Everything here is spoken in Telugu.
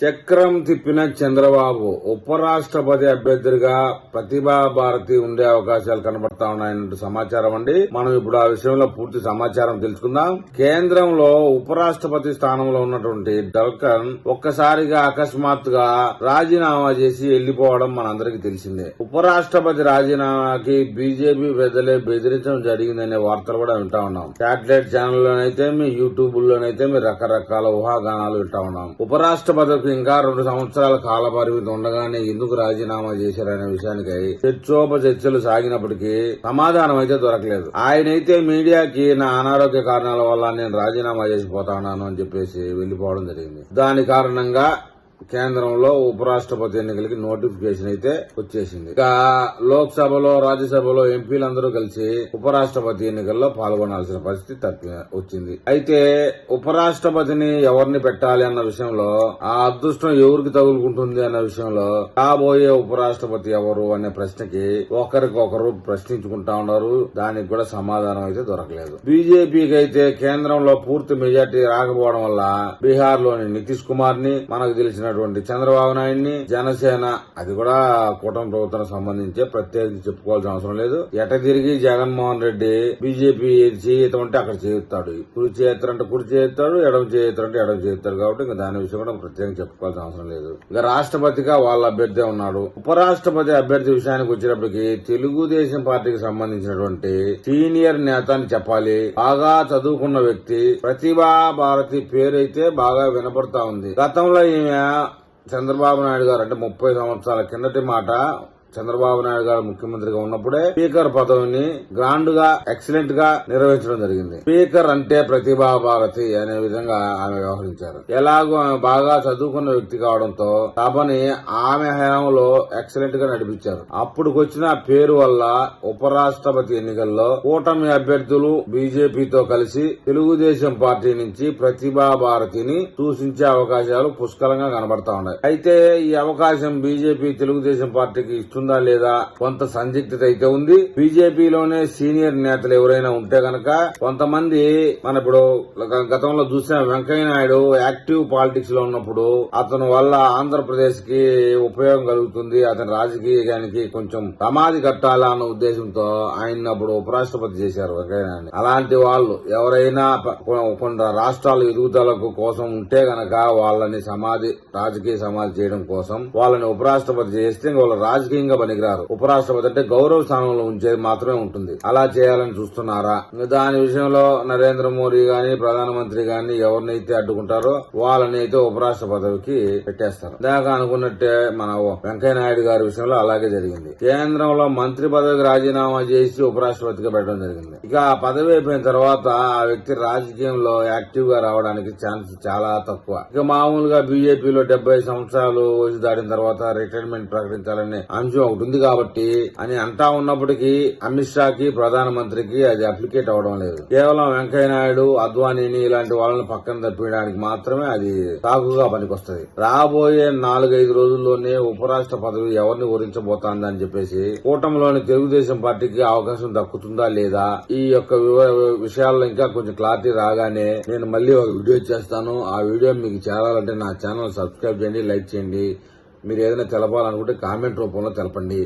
చక్రం తిప్పిన చంద్రబాబు ఉపరాష్ట్రపతి అభ్యర్థిగా ప్రతిభా భారతి ఉండే అవకాశాలు కనబడతా ఉన్నాయన్నట్టు సమాచారం అండి. మనం ఇప్పుడు ఆ విషయంలో పూర్తి సమాచారం తెలుసుకుందాం. కేంద్రంలో ఉపరాష్ట్రపతి స్థానంలో ఉన్నటువంటి డల్కన్ ఒక్కసారిగా అకస్మాత్తుగా రాజీనామా చేసి వెళ్లిపోవడం మనందరికీ తెలిసిందే. ఉపరాష్ట్రపతి రాజీనామాకి బీజేపీ పెద్దలే బెదిరించడం జరిగిందనే వార్తలు కూడా వింటా ఉన్నాం. శాటిలైట్ ఛానల్లోనైతే మీ యూట్యూబ్ లోనైతే మీ రకరకాల ఊహాగానాలు వింటా ఉన్నాం. ఉపరాష్ట్రపతి ఇంకా 2 సంవత్సరాల కాల పరిమితి ఉండగానే ఎందుకు రాజీనామా చేశారనే విషయానికి చర్చోపచర్చలు సాగినప్పటికీ సమాధానం అయితే దొరకలేదు. ఆయనైతే మీడియాకి నా అనారోగ్య కారణాల వల్ల నేను రాజీనామా చేసిపోతాను అని చెప్పేసి వెళ్లిపోవడం జరిగింది. దాని కారణంగా కేంద్రంలో ఉపరాష్ట్రపతి ఎన్నికలకి నోటిఫికేషన్ అయితే వచ్చేసింది. ఇక లోక్సభలో రాజ్యసభలో ఎంపీలందరూ కలిసి ఉపరాష్ట్రపతి ఎన్నికల్లో పాల్గొనాల్సిన పరిస్థితి వచ్చింది. అయితే ఉపరాష్ట్రపతిని ఎవరిని పెట్టాలి అన్న విషయంలో ఆ అదృష్టం ఎవరికి తగులుకుంటుంది అన్న విషయంలో కాబోయే ఉపరాష్ట్రపతి ఎవరు అనే ప్రశ్నకి ఒకరికొకరు ప్రశ్నించుకుంటా ఉన్నారు. దానికి కూడా సమాధానం అయితే దొరకలేదు. బీజేపీకి అయితే కేంద్రంలో పూర్తి మెజార్టీ రాకపోవడం వల్ల బీహార్ లోని నితీష్ కుమార్ ని, మనకు తెలిసిన చంద్రబాబు నాయుడిని, జనసేన అది కూడా కూటమి ప్రభుత్వానికి సంబంధించి ప్రత్యేకించి చెప్పుకోవాల్సిన అవసరం లేదు. ఎట తిరిగి జగన్మోహన్ రెడ్డి బీజేపీ చేయుతాం అంటే అక్కడ చేస్తాడు, కుడి చేస్తారంటే కుడి చేస్తాడు, ఎడమ చేస్తారంటే ఎడమ చేస్తాడు. కాబట్టి ఇంకా దాని విషయం కూడా ప్రత్యేకంగా చెప్పుకోవాల్సిన అవసరం లేదు. ఇక రాష్ట్రపతిగా వాళ్ళ అభ్యర్థి ఉన్నాడు. ఉపరాష్ట్రపతి అభ్యర్థి విషయానికి వచ్చినప్పటికీ తెలుగుదేశం పార్టీకి సంబంధించినటువంటి సీనియర్ నేత అని చెప్పాలి. బాగా చదువుకున్న వ్యక్తి, ప్రతిభా భారతి పేరైతే బాగా వినపడతా ఉంది. గతంలో ఈమె చంద్రబాబు నాయుడు గారు అంటే 30 సంవత్సరాల కిందటి మాట, చంద్రబాబు నాయుడు గారు ముఖ్యమంత్రిగా ఉన్నప్పుడే స్పీకర్ పదవిని గ్రాండ్ గా ఎక్సలెంట్ గా నిర్వహించడం జరిగింది. స్పీకర్ అంటే ప్రతిభా భారతి అనే విధంగా ఆమె వ్యవహరించారు. ఎలాగో ఆమె బాగా చదువుకున్న వ్యక్తి కావడంతో సభని ఆమె హయాంలో ఎక్సలెంట్ గా నడిపించారు. అప్పుడుకొచ్చిన పేరు వల్ల ఉపరాష్ట్రపతి ఎన్నికల్లో కూటమి అభ్యర్థులు బీజేపీతో కలిసి తెలుగుదేశం పార్టీ నుంచి ప్రతిభా భారతిని సూచించే అవకాశాలు పుష్కలంగా కనబడతా ఉన్నాయి. అయితే ఈ అవకాశం బీజేపీ తెలుగుదేశం పార్టీకి ఇస్తుందా లేదా కొంత సందిగ్ధత అయితే ఉంది. బీజేపీలోనే సీనియర్ నేతలు ఎవరైనా ఉంటే గనక కొంతమంది మన ఇప్పుడు గతంలో చూసిన వెంకయ్య నాయుడు యాక్టివ్ పాలిటిక్స్ లో ఉన్నప్పుడు అతను వల్ల ఆంధ్రప్రదేశ్ కి ఉపయోగం కలుగుతుంది, అతని రాజకీయానికి కొంచెం సమాధి కట్టాలా అన్న ఉద్దేశంతో ఆయన అప్పుడు ఉపరాష్ట్రపతి చేశారు వెంకయ్య నాయుడు. అలాంటి వాళ్ళు ఎవరైనా కొన్ని రాష్ట్రాల ఎదుగుదలకు కోసం ఉంటే గనక వాళ్ళని రాజకీయ సమాధి చేయడం కోసం వాళ్ళని ఉపరాష్ట్రపతి చేస్తే వాళ్ళ రాజకీయంగా పనికిరారు. ఉపరాష్ట్రపతి అంటే గౌరవ స్థానంలో ఉంచేది మాత్రమే ఉంటుంది. అలా చేయాలని చూస్తున్నారా? దాని విషయంలో నరేంద్ర మోడీ గాని ప్రధానమంత్రి గాని ఎవరినైతే అడ్డుకుంటారో వాళ్ళని అయితే ఉపరాష్ట్ర పదవికి పెట్టేస్తారు. దాకా అనుకున్నట్టే మన వెంకయ్య నాయుడు గారి విషయంలో అలాగే జరిగింది. కేంద్రంలో మంత్రి పదవికి రాజీనామా చేసి ఉపరాష్ట్రపతిగా పెట్టడం జరిగింది. ఇక ఆ పదవి అయిపోయిన తర్వాత ఆ వ్యక్తి రాజకీయంలో యాక్టివ్ గా రావడానికి ఛాన్స్ చాలా తక్కువ. ఇక మామూలుగా బీజేపీలో 70 సంవత్సరాలు వయసు దాటిన తర్వాత రిటైర్మెంట్ ప్రకటించాలనే అంశం ఒకటి ఉంది కాబట్టి అని అంటా ఉన్నప్పటికీ అమిత్ షాకి ప్రధానమంత్రికి అది అప్లికేట్ అవడం లేదు. కేవలం వెంకయ్య నాయుడు, అద్వానీని ఇలాంటి వాళ్ళని పక్కన తప్పించడానికి మాత్రమే అది సాకుగా పనికొస్తుంది. రాబోయే 4-5 రోజుల్లోనే ఉపరాష్ట్ర పదవి ఎవరిని ఊరించబోతోందని చెప్పేసి కూటమిలోని తెలుగుదేశం పార్టీకి అవకాశం దక్కుతుందా లేదా ఈ యొక్క విషయాల్లో ఇంకా కొంచెం క్లారిటీ రాగానే నేను మళ్ళీ ఒక వీడియో చేస్తాను. ఆ వీడియో మీకు చేరాలంటే నా ఛానల్ సబ్స్క్రైబ్ చేయండి, లైక్ చేయండి. మీరు ఏదైనా తెలపాలనుకుంటే కామెంట్ రూపంలో తెలపండి.